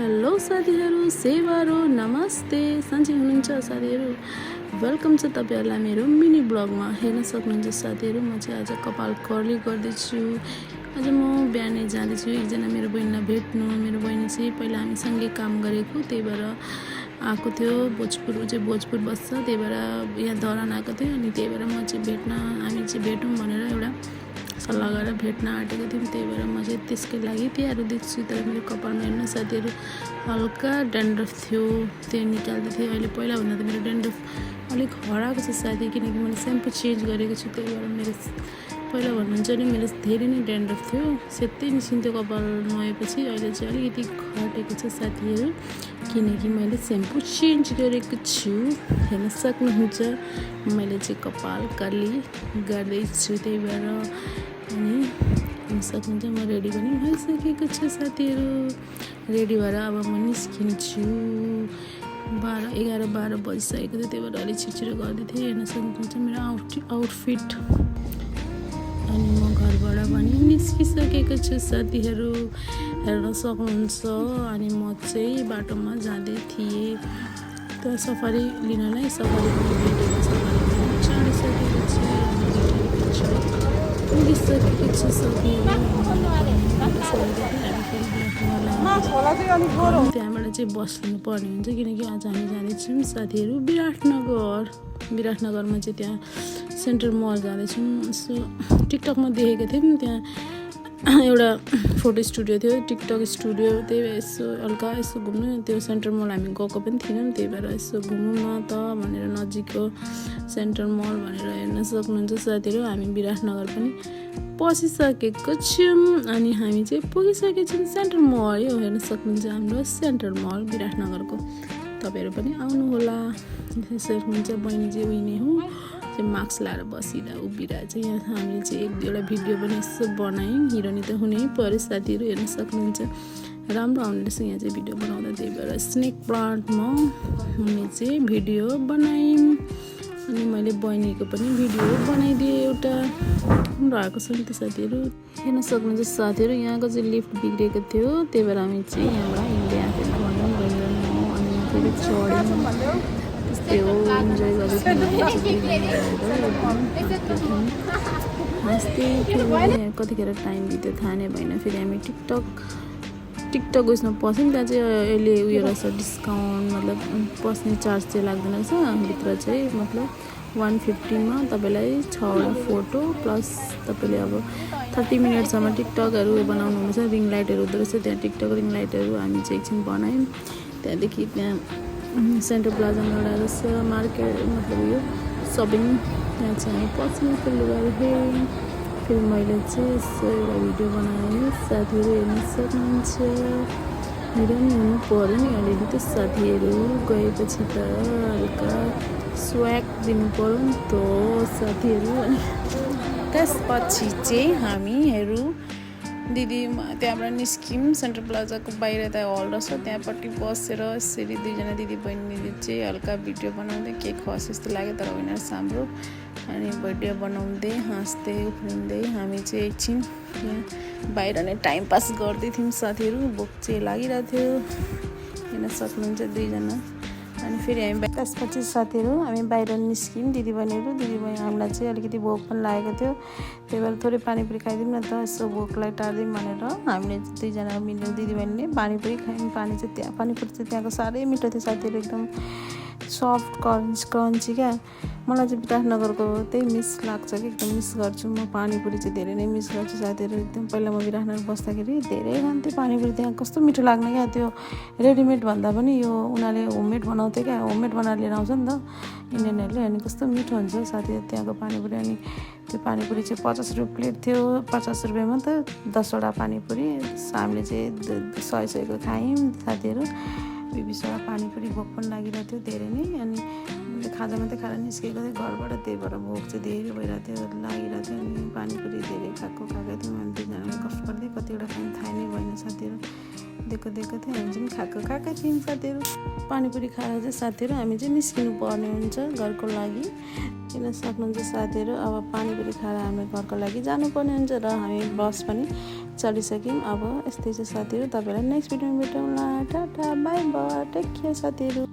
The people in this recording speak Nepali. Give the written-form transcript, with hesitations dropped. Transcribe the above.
हेलो साथीहरू, सेवारो नमस्ते। सन्चै हुनुहुन्छ साथीहरू? वेलकम छ तपाईँहरूलाई मेरो मिनी ब्लगमा। हेर्न सक्नुहुन्छ साथीहरू, म चाहिँ आज कपाल कर्ली गर्दैछु। आज म बिहानै जाँदैछु एकजना मेरो बहिनीलाई भेट्नु। मेरो बहिनी चाहिँ पहिला हामी सँगै काम गरेको, त्यही भएर आएको थियो भोजपुर। ऊ चाहिँ भोजपुर बस्छ, त्यही भएर यहाँ धरान आएको थियो। अनि त्यही भएर म चाहिँ हामी चाहिँ भेटौँ भनेर एउटा सल्लाह गरेर भेट्न आँटेको थियौँ। त्यही भएर म चाहिँ त्यसकै लागि तयारी देख्छु। तर मेरो कपालमा हेर्नु साथीहरू हल्का डेन्ड्रफ थियो, त्यो निकाल्दै थिएँ। अहिले पहिलाभन्दा त मेरो डेन्ड्रफ अलिक हराएको छ साथी, किनकि मैले स्याम्पू चेन्ज गरेको छु। त्यही भएर मेरो पहिला भन्नुहुन्छ नि मेरो धेरै नै डेन्ड्रफ थियो, सेतै निस्किन्थ्यो कपाल नुहाएपछि। अहिले चाहिँ अलिकति घटेको छ साथीहरू, किनकि मैले स्याम्पू चेन्ज गरेको छु। हेर्न सक्नुहुन्छ मैले चाहिँ कपाल कर्ली गर्दैछु। त्यही भएर अनि हेर्न सक्नुहुन्छ म रेडी पनि भइसकेको छु साथीहरू। रेडी भएर अब म निस्किन्छु। 11-12 बजिसकेको थियो, त्यही भएर अलिक छिटो गर्दै थिएँ। हेर्न सक्नुहुन्छ मेरो आउटफिट। अनि म घरबाट पनि निस्किसकेको छु साथीहरू, हेर्न सक्नुहुन्छ। अनि म चाहिँ बाटोमा जाँदै थिएँ त सफारी लिनलाई। सफारी पनि भेटेको, सफारी पनि चढिसकेको छु, पुगिसकेको छु साथीहरू। त्यहाँबाट चाहिँ बस लिनुपर्ने हुन्छ, किनकि आज हामी जाँदैछौँ साथीहरू विराटनगरमा चाहिँ त्यहाँ सेन्ट्रल मल जाँदैछौँ। यसो टिकटकमा देखेको थियौँ, त्यहाँ एउटा फोटो स्टुडियो थियो, टिकटक स्टुडियो। त्यही भएर हल्का यसो घुम्नु, त्यो सेन्ट्रल मल हामी गएको पनि थिएनौँ। त्यही भएर यसो घुमौँ न त भनेर नजिकको सेन्ट्रल मल भनेर हेर्न सक्नुहुन्छ साथीहरू। हामी विराटनगर पनि पसिसकेको छौँ। अनि हामी चाहिँ पुगिसकेको छौँ सेन्ट्रल मल। यो हेर्न सक्नुहुन्छ हाम्रो सेन्ट्रल मल विराटनगरको। तपाईँहरू पनि आउनु होला। सक्नुहुन्छ बहिनी चाहिँ उहिने हो चाहिँ मास्क लगाएर बसिरहेर उभिरहेको छ। यहाँ हामीले चाहिँ एक दुईवटा भिडियो पनि यसो बनायौँ। हिरोनी त हुनै पऱ्यो साथीहरू, हेर्न सक्नुहुन्छ राम्रो आउने रहेछ यहाँ चाहिँ भिडियो बनाउँदा। त्यही भएर स्नेक प्लान्टमा हामीले चाहिँ भिडियो बनायौँ। अनि मैले बहिनीको पनि भिडियो बनाइदिएँ एउटा, रहेको छ नि त साथीहरू। हेर्न सक्नुहुन्छ साथीहरू यहाँको चाहिँ लिफ्ट बिग्रेको थियो, त्यही भएर हामी चाहिँ यहाँबाट हिँड्दै आएको भनौँ गइरहनु। अनि फेरि चढ्यौँ, त्यस्तै हो इन्जोय गर्दै हाँस्दै थियो। कतिखेर टाइम बित्यो थाहा नै भएन। फेरि हामी टिकटक उयसमा पस्यौँ। त्यहाँ चाहिँ अहिले उयो रहेछ डिस्काउन्ट, मतलब पस्ने चार्ज चाहिँ लाग्दैन रहेछ। भित्र चाहिँ मतलब 150मा तपाईँलाई 6वटा फोटो प्लस तपाईँले अब 30 मिनटसम्म टिकटकहरू बनाउनु हुँदैछ। रिङ लाइटहरू हुँदो रहेछ त्यहाँ, टिकटक रिङ लाइटहरू हामी चाहिँ एकछिन बनायौँ। त्यहाँदेखि त्यहाँ सेन्ट्रल प्लाजामा एउटा रहेछ मार्केट, मतलब उयो सपिङ, त्यहाँ चाहिँ हामी पस्यौँ। फेरि लुगाहरू हेऱ्यौँ। फेरि मैले चाहिँ यसो एउटा भिडियो बनाएँ साथीहरू, हेर्न सक्नुहुन्छ। भिडियो पनि हुनु पऱ्यो नि अलिअलि त साथीहरू, गएपछि त हल्का स्वाग दिनु पऱ्यो नि त साथीहरू। अनि त्यसपछि चाहिँ हामीहरू दिदी त्यहाँबाट निस्क्यौँ। सेन्ट्रल प्लाजाको बाहिर त हल रहेछ, त्यहाँपट्टि बसेर यसरी दुईजना दिदी बहिनीले चाहिँ हल्का भिडियो बनाउँदै के खस जस्तो लाग्यो, तर होइन रहेछ हाम्रो। अनि भिडियो बनाउँदै हाँस्दै उफ्रिँदै हामी चाहिँ एकछिन यहाँ बाहिर नै टाइम पास गर्दै थियौँ साथीहरू। भोक चाहिँ लागिरहेको थियो, हेर्न सक्नुहुन्छ दुईजना। अनि फेरि हामी त्यसपछि साथीहरू हामी बाहिर निस्क्यौँ दिदीबहिनीहरू। हामीलाई चाहिँ अलिकति भोक पनि लागेको थियो, त्यही भएर थोरै पानीपुरी खाइदिउँ न त, यसो भोकलाई टार्दिउँ भनेर हामीले दुईजना मिलेर दिदीबहिनीले पानीपुरी खायौँ। पानीपुरी चाहिँ त्यहाँको साह्रै मिठो थियो साथीहरू, एकदम सफ्ट क्रन्ची क्या। मलाई चाहिँ विराटनगरको त्यही मिस लाग्छ कि एकदम मिस गर्छु म। पानीपुरी चाहिँ धेरै नै मिस गर्छु साथीहरू। एकदम पहिला म विराटनगर बस्दाखेरि धेरै खान्थेँ पानीपुरी। त्यहाँ कस्तो मिठो लाग्ने क्या, त्यो रेडिमेड भन्दा पनि यो उनीहरूले होममेड बनाउँथ्यो क्या, होममेड बनाएर लिएर आउँछ नि त इन्डियनहरूले। अनि कस्तो मिठो हुन्छ साथीहरू त्यहाँको पानीपुरी। अनि त्यो पानीपुरी चाहिँ 50 रुपियाँ प्लेट थियो, 50 रुपियाँमा त 10वटा पानीपुरी। हामीले चाहिँ 100-100को खायौँ साथीहरू। 20वटा पानीपुरी। भोक पनि लागिरहेको थियो धेरै नै। अनि खाजा मात्रै खाएर निस्केको थिएँ घरबाट, त्यही भएर भोक चाहिँ धेरै भइरहेको थियो, लागिरहेको थियो। अनि पानीपुरी धेरै खाएको थियौँ। अनि दुईजनाले कष्ट गर्दै कतिवटा खानु थाहा नै भएन साथीहरू। दिएको थियो, हामी चाहिँ खाएकै थियौँ साथीहरू। पानीपुरी खाएर चाहिँ साथीहरू हामी चाहिँ निस्किनु पर्ने हुन्छ घरको लागि। किन सक्नुहुन्छ साथीहरू, अब पानीपुरी खाएर हामी घरको लागि जानुपर्ने हुन्छ र हामी बस पनि चलिसक्यौँ। अब यस्तै छ साथीहरू, तपाईँलाई नेक्स्ट भिडियोमा भेटौँला। Tata bye bye, take care साथीहरू।